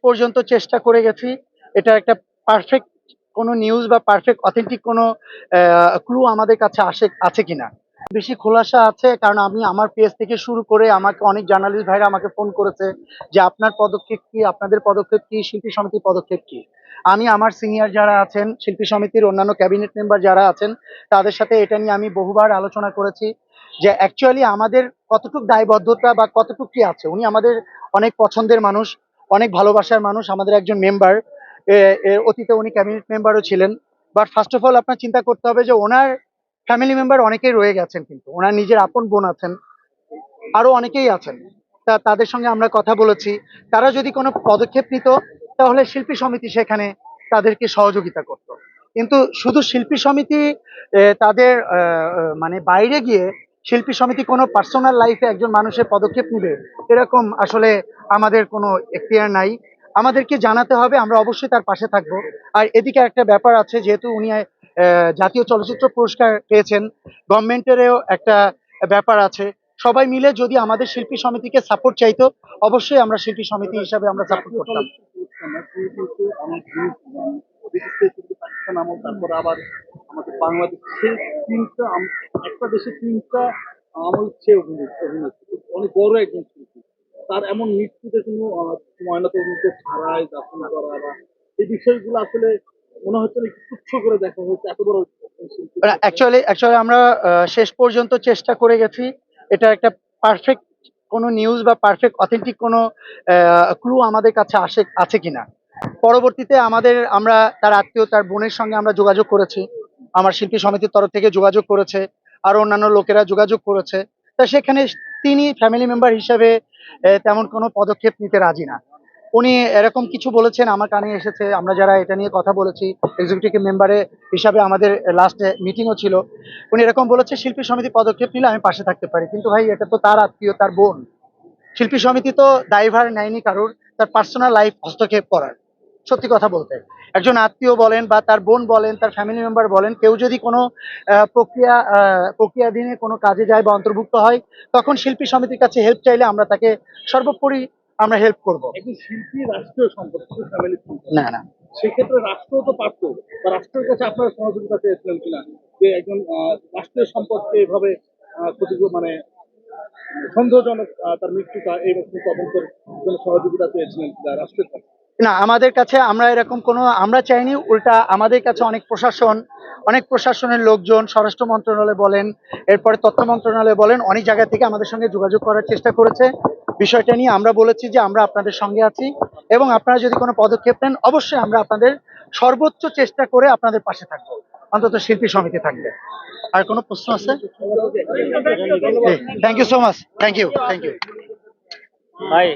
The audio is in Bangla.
পর্যন্ত চেষ্টা করে গেছি এটা একটা পারফেক্ট কোনো নিউজ বা পারফেক্ট অথেন্টিক কোনো ক্লু আমাদের কাছে আছে কিনা। বেশি খোলাসা আছে কারণ আমি আমার পেজ থেকে শুরু করে আমাকে অনেক জার্নালিস্ট ভাইরা আমাকে ফোন করেছে যে আপনার পদক্ষেপ কি, আপনাদের পদক্ষেপ কি, শিল্পী সমিতির পদক্ষেপ কি। আমি আমার সিনিয়র যারা আছেন, শিল্পী সমিতির অন্যান্য ক্যাবিনেট মেম্বার যারা আছেন, তাদের সাথে এটা নিয়ে আমি বহুবার আলোচনা করেছি যে অ্যাকচুয়ালি আমাদের কতটুকু দায়বদ্ধতা বা কতটুকু কি আছে। উনি আমাদের অনেক পছন্দের মানুষ, অনেক ভালোবাসার মানুষ, আমাদের একজন মেম্বার। অতীতে উনি ক্যাবিনেট মেম্বারও ছিলেন। বাট ফার্স্ট অফ অল আপনার চিন্তা করতে হবে যে ওনার ফ্যামিলি মেম্বার অনেকেই রয়ে গেছেন, কিন্তু ওনার নিজের আপন বোন আছেন, আরো অনেকেই আছেন। তাদের সঙ্গে আমরা কথা বলেছি, তারা যদি কোনো পদক্ষেপ নিত তাহলে শিল্পী সমিতি সেখানে তাদেরকে সহযোগিতা করত। কিন্তু শুধু শিল্পী সমিতি তাদের মানে বাইরে গিয়ে শিল্পী সমিতি কোনো পার্সোনাল লাইফে একজন মানুষের পদক্ষেপ নিবে এরকম আসলে আমাদের কোনো এখতিয়ার নাই। আমাদেরকে জানাতে হবে, আমরা অবশ্যই তার পাশে থাকবো। আর এদিকে একটা ব্যাপার আছে, যেহেতু উনি জাতীয় চলচ্চিত্র পুরস্কার পেয়েছেন, গভর্নমেন্টেরও একটা ব্যাপার আছে। সবাই মিলে যদি আমাদের শিল্পী সমিতিকে সাপোর্ট চাইতো, অবশ্যই আমরা শিল্পী সমিতি হিসাবে আমরা সাপোর্ট করতাম। পাকিস্তান আমল, তারপর আবার আমাদের বাংলাদেশে একটা দেশে তিনটা আমল চেয়ে অভিনেত্রী অনেক বড় একজন শিল্পী, তার এমন মৃত্যুতে কোনো ময়নাতদন্ত ছাড়াই দাফন করা বা এই বিষয়গুলো আসলে মনে হচ্ছে না একটু তুচ্ছ করে দেখা হয়েছে এত বড় শিল্পী। অ্যাকচুয়ালি আমরা শেষ পর্যন্ত চেষ্টা করে গেছি এটা একটা পারফেক্ট কোনো নিউজ বা পারফেক্ট অথেন্টিক কোনো ক্লু আমাদের কাছে আছে কিনা। পরবর্তীতে আমরা তার আত্মীয়, তার বোনের সঙ্গে আমরা যোগাযোগ করেছি, আমার শিল্পী সমিতির তরফ থেকে যোগাযোগ করেছে, আরো অন্যান্য লোকেরা যোগাযোগ করেছে। তা সেখানে তিনি ফ্যামিলি মেম্বার হিসেবে তেমন কোনো পদক্ষেপ নিতে রাজি না। উনি এরকম কিছু বলেছেন, আমার কানে এসেছে। আমরা যারা এটা নিয়ে কথা বলেছি, এক্সিকিউটিভ মেম্বারে হিসাবে আমাদের লাস্ট মিটিংও ছিল, উনি এরকম বলেছে শিল্পী সমিতি পদক্ষেপ নিলে আমি পাশে থাকতে পারি। কিন্তু ভাই, এটা তো তার আত্মীয়, তার বোন। শিল্পী সমিতি তো দায়ভার নেয়নি কারোর তার পার্সোনাল লাইফ হস্তক্ষেপ করার। সত্যি কথা বলতে, একজন আত্মীয় বলেন বা তার বোন বলেন, তার ফ্যামিলি মেম্বার বলেন, কেউ যদি কোনো প্রক্রিয়াধীনে কোনো কাজে যায় বা অন্তর্ভুক্ত হয়, তখন শিল্পী সমিতির কাছে হেল্প চাইলে আমরা তাকে সর্বোপরি আমরা হেল্প করব। একজন শিল্পী রাষ্ট্রীয় সম্পদ, ফ্যামিলি না, না, সেক্ষেত্রে রাষ্ট্র তো পারতো, বা রাষ্ট্রের কাছে আপনারা সহযোগিতা চেয়েছিলেন কিনা যে একজন রাষ্ট্রীয় সম্পদকে এভাবে মানে সন্দেহজনক তার মৃত্যুটা এই রকম তদন্তের জন্য সহযোগিতা চেয়েছিলেন কিনা রাষ্ট্রের কাছে? না, আমাদের কাছে আমরা এরকম কোনো আমরা চাইনি। উল্টা আমাদের কাছে অনেক প্রশাসনের লোকজন, স্বরাষ্ট্র মন্ত্রণালয় বলেন, এরপরে তথ্য মন্ত্রণালয় বলেন, অনেক জায়গা থেকে আমাদের সঙ্গে যোগাযোগ করার চেষ্টা করেছে। বিষয়টা নিয়ে আমরা বলেছি যে আমরা আপনাদের সঙ্গে আছি এবং আপনারা যদি কোনো পদক্ষেপ নেন, অবশ্যই আমরা আপনাদের সর্বোচ্চ চেষ্টা করে আপনাদের পাশে থাকবো, অন্তত শিল্পী সমিতি থাকবে। আর কোনো প্রশ্ন আছে? Thank you so much. Thank you. ভাই